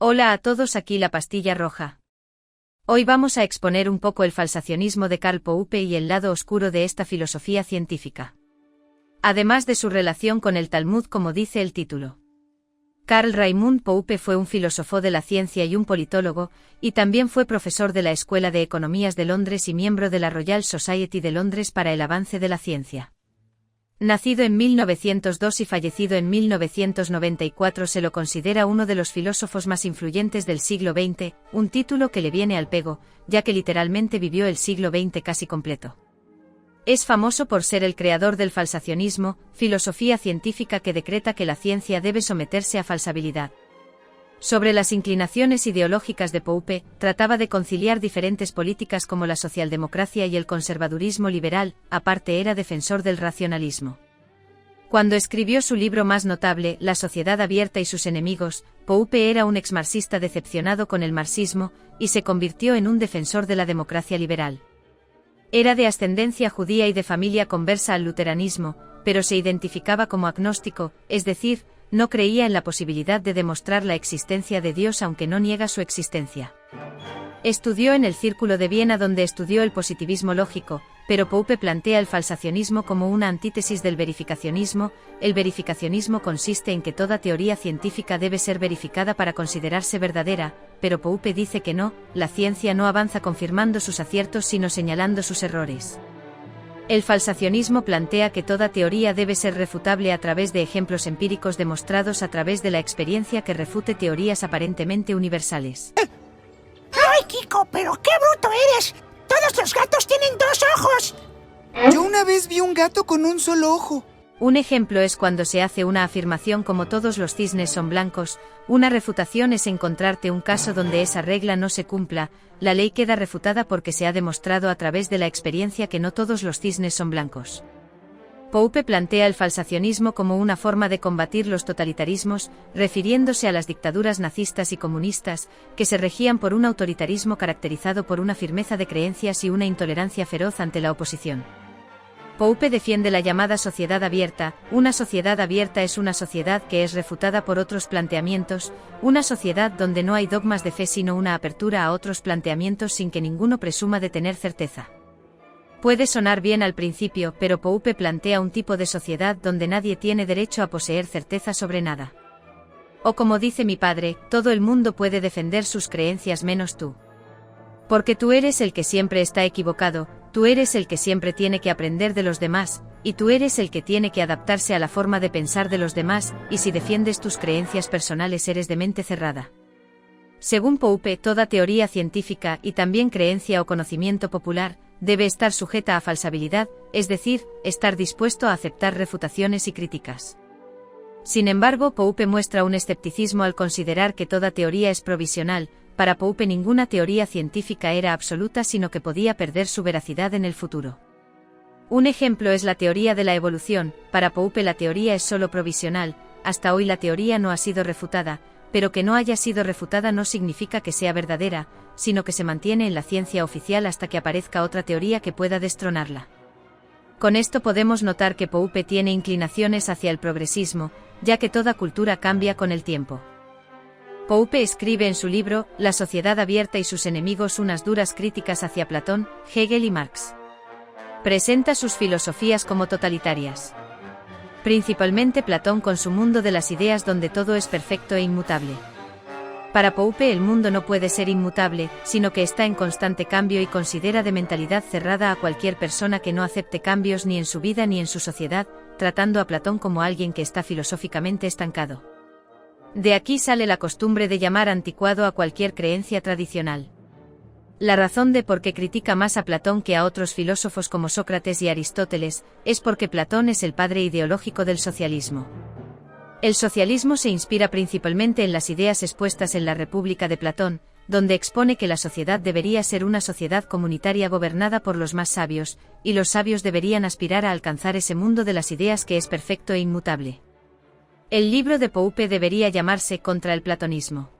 Hola a todos, aquí la pastilla roja. Hoy vamos a exponer un poco el falsacionismo de Karl Popper y el lado oscuro de esta filosofía científica. Además de su relación con el Talmud, como dice el título. Karl Raimund Popper fue un filósofo de la ciencia y un politólogo, y también fue profesor de la Escuela de Economías de Londres y miembro de la Royal Society de Londres para el avance de la ciencia. Nacido en 1902 y fallecido en 1994, se lo considera uno de los filósofos más influyentes del siglo XX, un título que le viene al pego, ya que literalmente vivió el siglo XX casi completo. Es famoso por ser el creador del falsacionismo, filosofía científica que decreta que la ciencia debe someterse a falsabilidad. Sobre las inclinaciones ideológicas de Popper, trataba de conciliar diferentes políticas como la socialdemocracia y el conservadurismo liberal, aparte era defensor del racionalismo. Cuando escribió su libro más notable, La sociedad abierta y sus enemigos, Popper era un exmarxista decepcionado con el marxismo, y se convirtió en un defensor de la democracia liberal. Era de ascendencia judía y de familia conversa al luteranismo, pero se identificaba como agnóstico, es decir, no creía en la posibilidad de demostrar la existencia de Dios aunque no niega su existencia. Estudió en el Círculo de Viena, donde estudió el positivismo lógico, pero Popper plantea el falsacionismo como una antítesis del verificacionismo. El verificacionismo consiste en que toda teoría científica debe ser verificada para considerarse verdadera, pero Popper dice que no, la ciencia no avanza confirmando sus aciertos sino señalando sus errores. El falsacionismo plantea que toda teoría debe ser refutable a través de ejemplos empíricos demostrados a través de la experiencia que refute teorías aparentemente universales. ¡Ay, Kiko, pero qué bruto eres! ¡Todos los gatos tienen dos ojos! Yo una vez vi un gato con un solo ojo. Un ejemplo es cuando se hace una afirmación como todos los cisnes son blancos. Una refutación es encontrarte un caso donde esa regla no se cumpla. La ley queda refutada porque se ha demostrado a través de la experiencia que no todos los cisnes son blancos. Popper plantea el falsacionismo como una forma de combatir los totalitarismos, refiriéndose a las dictaduras nazistas y comunistas, que se regían por un autoritarismo caracterizado por una firmeza de creencias y una intolerancia feroz ante la oposición. Popper defiende la llamada sociedad abierta. Una sociedad abierta es una sociedad que es refutada por otros planteamientos, una sociedad donde no hay dogmas de fe sino una apertura a otros planteamientos sin que ninguno presuma de tener certeza. Puede sonar bien al principio, pero Popper plantea un tipo de sociedad donde nadie tiene derecho a poseer certeza sobre nada. O como dice mi padre, todo el mundo puede defender sus creencias menos tú. Porque tú eres el que siempre está equivocado, tú eres el que siempre tiene que aprender de los demás, y tú eres el que tiene que adaptarse a la forma de pensar de los demás, y si defiendes tus creencias personales eres de mente cerrada. Según Popper, toda teoría científica, y también creencia o conocimiento popular, debe estar sujeta a falsabilidad, es decir, estar dispuesto a aceptar refutaciones y críticas. Sin embargo, Popper muestra un escepticismo al considerar que toda teoría es provisional. Para Popper ninguna teoría científica era absoluta sino que podía perder su veracidad en el futuro. Un ejemplo es la teoría de la evolución. Para Popper la teoría es solo provisional, hasta hoy la teoría no ha sido refutada, pero que no haya sido refutada no significa que sea verdadera, sino que se mantiene en la ciencia oficial hasta que aparezca otra teoría que pueda destronarla. Con esto podemos notar que Popper tiene inclinaciones hacia el progresismo, ya que toda cultura cambia con el tiempo. Popper escribe en su libro, La sociedad abierta y sus enemigos, unas duras críticas hacia Platón, Hegel y Marx. Presenta sus filosofías como totalitarias. Principalmente Platón con su mundo de las ideas donde todo es perfecto e inmutable. Para Popper el mundo no puede ser inmutable, sino que está en constante cambio y considera de mentalidad cerrada a cualquier persona que no acepte cambios ni en su vida ni en su sociedad, tratando a Platón como alguien que está filosóficamente estancado. De aquí sale la costumbre de llamar anticuado a cualquier creencia tradicional. La razón de por qué critica más a Platón que a otros filósofos como Sócrates y Aristóteles, es porque Platón es el padre ideológico del socialismo. El socialismo se inspira principalmente en las ideas expuestas en la República de Platón, donde expone que la sociedad debería ser una sociedad comunitaria gobernada por los más sabios, y los sabios deberían aspirar a alcanzar ese mundo de las ideas que es perfecto e inmutable. El libro de Popper debería llamarse Contra el platonismo.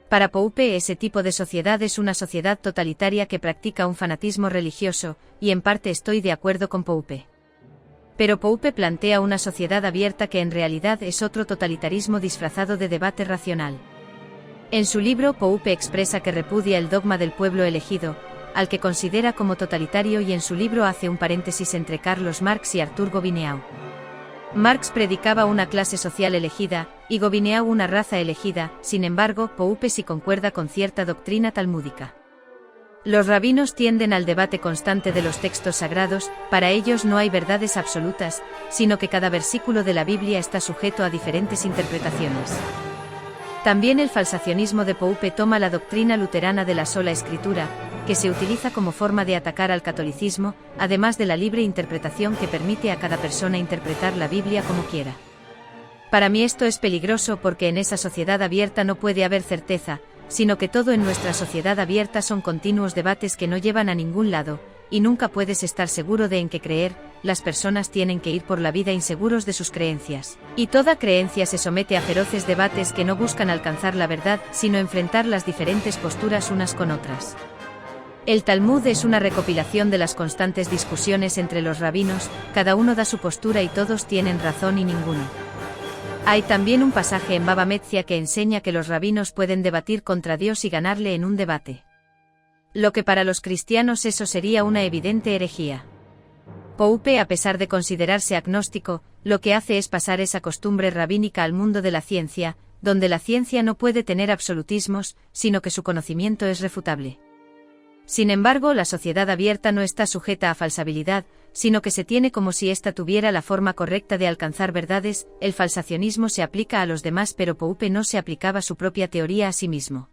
Para Popper ese tipo de sociedad es una sociedad totalitaria que practica un fanatismo religioso, y en parte estoy de acuerdo con Popper. Pero Popper plantea una sociedad abierta que en realidad es otro totalitarismo disfrazado de debate racional. En su libro, Pope expresa que repudia el dogma del pueblo elegido, al que considera como totalitario, y en su libro hace un paréntesis entre Carlos Marx y Arthur Gobineau. Marx predicaba una clase social elegida, y Gobineau una raza elegida. Sin embargo, Pope sí concuerda con cierta doctrina talmúdica. Los rabinos tienden al debate constante de los textos sagrados. Para ellos no hay verdades absolutas, sino que cada versículo de la Biblia está sujeto a diferentes interpretaciones. También el falsacionismo de Pope toma la doctrina luterana de la sola escritura, que se utiliza como forma de atacar al catolicismo, además de la libre interpretación que permite a cada persona interpretar la Biblia como quiera. Para mí esto es peligroso porque en esa sociedad abierta no puede haber certeza, sino que todo en nuestra sociedad abierta son continuos debates que no llevan a ningún lado, y nunca puedes estar seguro de en qué creer. Las personas tienen que ir por la vida inseguros de sus creencias, y toda creencia se somete a feroces debates que no buscan alcanzar la verdad, sino enfrentar las diferentes posturas unas con otras. El Talmud es una recopilación de las constantes discusiones entre los rabinos, cada uno da su postura y todos tienen razón y ninguno. Hay también un pasaje en Baba Metzia que enseña que los rabinos pueden debatir contra Dios y ganarle en un debate. Lo que para los cristianos eso sería una evidente herejía. Pope, a pesar de considerarse agnóstico, lo que hace es pasar esa costumbre rabínica al mundo de la ciencia, donde la ciencia no puede tener absolutismos, sino que su conocimiento es refutable. Sin embargo, la sociedad abierta no está sujeta a falsabilidad, sino que se tiene como si ésta tuviera la forma correcta de alcanzar verdades. El falsacionismo se aplica a los demás, pero Pope no se aplicaba su propia teoría a sí mismo.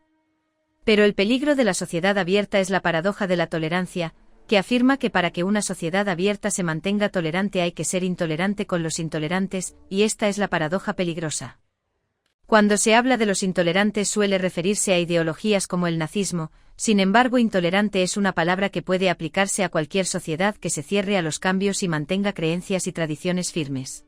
Pero el peligro de la sociedad abierta es la paradoja de la tolerancia, que afirma que para que una sociedad abierta se mantenga tolerante hay que ser intolerante con los intolerantes, y esta es la paradoja peligrosa. Cuando se habla de los intolerantes suele referirse a ideologías como el nazismo. Sin embargo, intolerante es una palabra que puede aplicarse a cualquier sociedad que se cierre a los cambios y mantenga creencias y tradiciones firmes.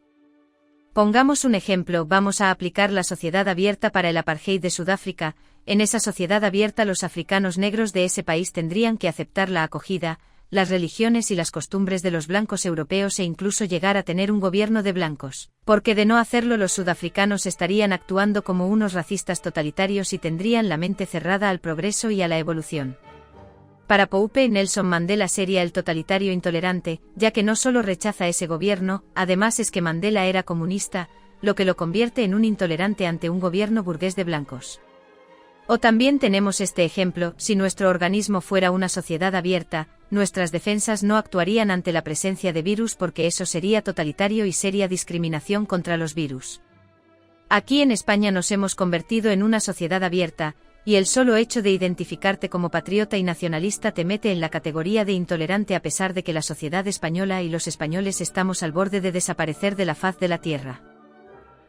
Pongamos un ejemplo, vamos a aplicar la sociedad abierta para el apartheid de Sudáfrica. En esa sociedad abierta los africanos negros de ese país tendrían que aceptar la acogida, las religiones y las costumbres de los blancos europeos e incluso llegar a tener un gobierno de blancos, porque de no hacerlo los sudafricanos estarían actuando como unos racistas totalitarios y tendrían la mente cerrada al progreso y a la evolución. Para Pope, Nelson Mandela sería el totalitario intolerante, ya que no solo rechaza ese gobierno, además es que Mandela era comunista, lo que lo convierte en un intolerante ante un gobierno burgués de blancos. O también tenemos este ejemplo: si nuestro organismo fuera una sociedad abierta, nuestras defensas no actuarían ante la presencia de virus porque eso sería totalitario y seria discriminación contra los virus. Aquí en España nos hemos convertido en una sociedad abierta, y el solo hecho de identificarte como patriota y nacionalista te mete en la categoría de intolerante a pesar de que la sociedad española y los españoles estamos al borde de desaparecer de la faz de la tierra.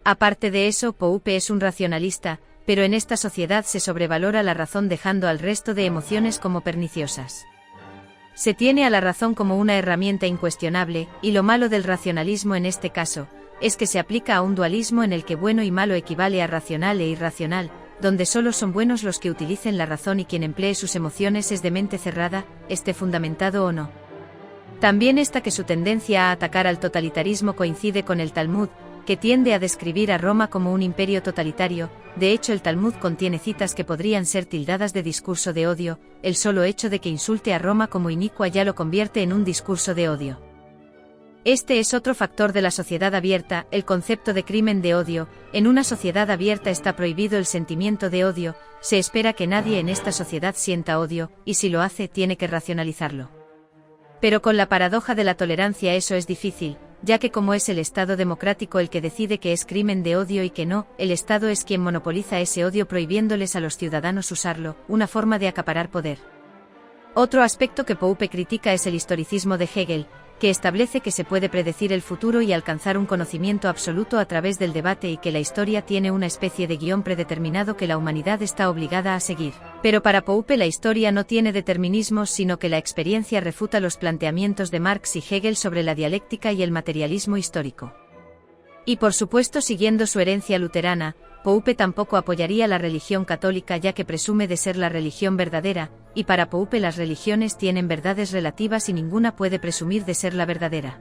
Aparte de eso, Pope es un racionalista, pero en esta sociedad se sobrevalora la razón dejando al resto de emociones como perniciosas. Se tiene a la razón como una herramienta incuestionable, y lo malo del racionalismo en este caso, es que se aplica a un dualismo en el que bueno y malo equivale a racional e irracional, donde solo son buenos los que utilicen la razón y quien emplee sus emociones es de mente cerrada, esté fundamentado o no. También está que su tendencia a atacar al totalitarismo coincide con el Talmud, que tiende a describir a Roma como un imperio totalitario. De hecho, el Talmud contiene citas que podrían ser tildadas de discurso de odio. El solo hecho de que insulte a Roma como inicua ya lo convierte en un discurso de odio. Este es otro factor de la sociedad abierta, el concepto de crimen de odio. En una sociedad abierta está prohibido el sentimiento de odio, se espera que nadie en esta sociedad sienta odio, y si lo hace tiene que racionalizarlo. Pero con la paradoja de la tolerancia eso es difícil, ya que como es el Estado democrático el que decide que es crimen de odio y que no, el Estado es quien monopoliza ese odio prohibiéndoles a los ciudadanos usarlo, una forma de acaparar poder. Otro aspecto que Pope critica es el historicismo de Hegel, que establece que se puede predecir el futuro y alcanzar un conocimiento absoluto a través del debate y que la historia tiene una especie de guión predeterminado que la humanidad está obligada a seguir. Pero para Pope la historia no tiene determinismos, sino que la experiencia refuta los planteamientos de Marx y Hegel sobre la dialéctica y el materialismo histórico. Y por supuesto, siguiendo su herencia luterana, Pope tampoco apoyaría la religión católica ya que presume de ser la religión verdadera, y para Pope las religiones tienen verdades relativas y ninguna puede presumir de ser la verdadera.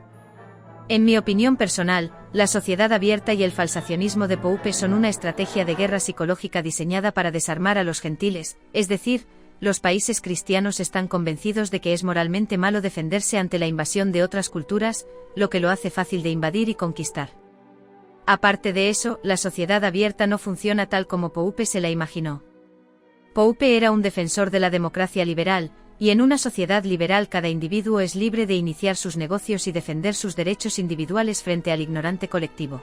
En mi opinión personal, La sociedad abierta y el falsacionismo de Pope son una estrategia de guerra psicológica diseñada para desarmar a los gentiles, es decir, los países cristianos están convencidos de que es moralmente malo defenderse ante la invasión de otras culturas, lo que lo hace fácil de invadir y conquistar. Aparte de eso, la sociedad abierta no funciona tal como Pope se la imaginó. Pope era un defensor de la democracia liberal, y en una sociedad liberal cada individuo es libre de iniciar sus negocios y defender sus derechos individuales frente al ignorante colectivo.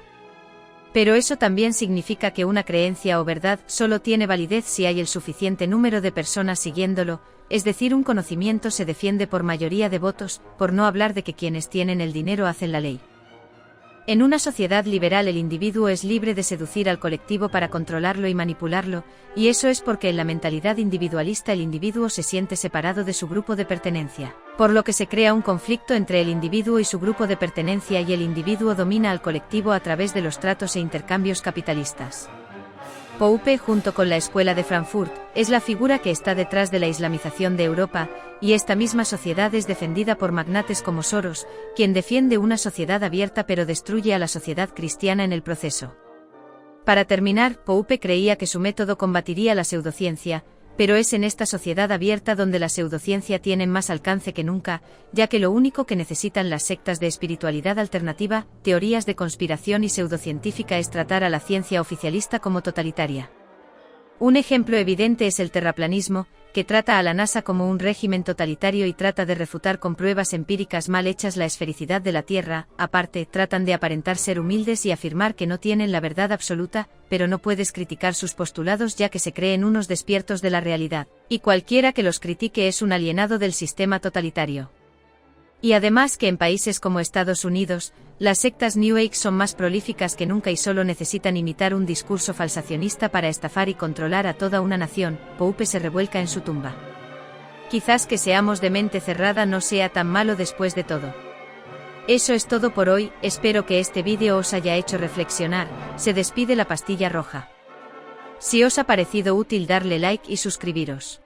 Pero eso también significa que una creencia o verdad solo tiene validez si hay el suficiente número de personas siguiéndolo, es decir, un conocimiento se defiende por mayoría de votos, por no hablar de que quienes tienen el dinero hacen la ley. En una sociedad liberal el individuo es libre de seducir al colectivo para controlarlo y manipularlo, y eso es porque en la mentalidad individualista el individuo se siente separado de su grupo de pertenencia, por lo que se crea un conflicto entre el individuo y su grupo de pertenencia y el individuo domina al colectivo a través de los tratos e intercambios capitalistas. Pope, junto con la Escuela de Frankfurt, es la figura que está detrás de la islamización de Europa, y esta misma sociedad es defendida por magnates como Soros, quien defiende una sociedad abierta pero destruye a la sociedad cristiana en el proceso. Para terminar, Pope creía que su método combatiría la pseudociencia, pero es en esta sociedad abierta donde la pseudociencia tiene más alcance que nunca, ya que lo único que necesitan las sectas de espiritualidad alternativa, teorías de conspiración y pseudocientífica es tratar a la ciencia oficialista como totalitaria. Un ejemplo evidente es el terraplanismo, que trata a la NASA como un régimen totalitario y trata de refutar con pruebas empíricas mal hechas la esfericidad de la Tierra. Aparte, tratan de aparentar ser humildes y afirmar que no tienen la verdad absoluta, pero no puedes criticar sus postulados ya que se creen unos despiertos de la realidad, y cualquiera que los critique es un alienado del sistema totalitario. Y además que en países como Estados Unidos, las sectas New Age son más prolíficas que nunca y solo necesitan imitar un discurso falsacionista para estafar y controlar a toda una nación. Pope se revuelca en su tumba. Quizás que seamos de mente cerrada no sea tan malo después de todo. Eso es todo por hoy, espero que este vídeo os haya hecho reflexionar. Se despide la pastilla roja. Si os ha parecido útil darle like y suscribiros.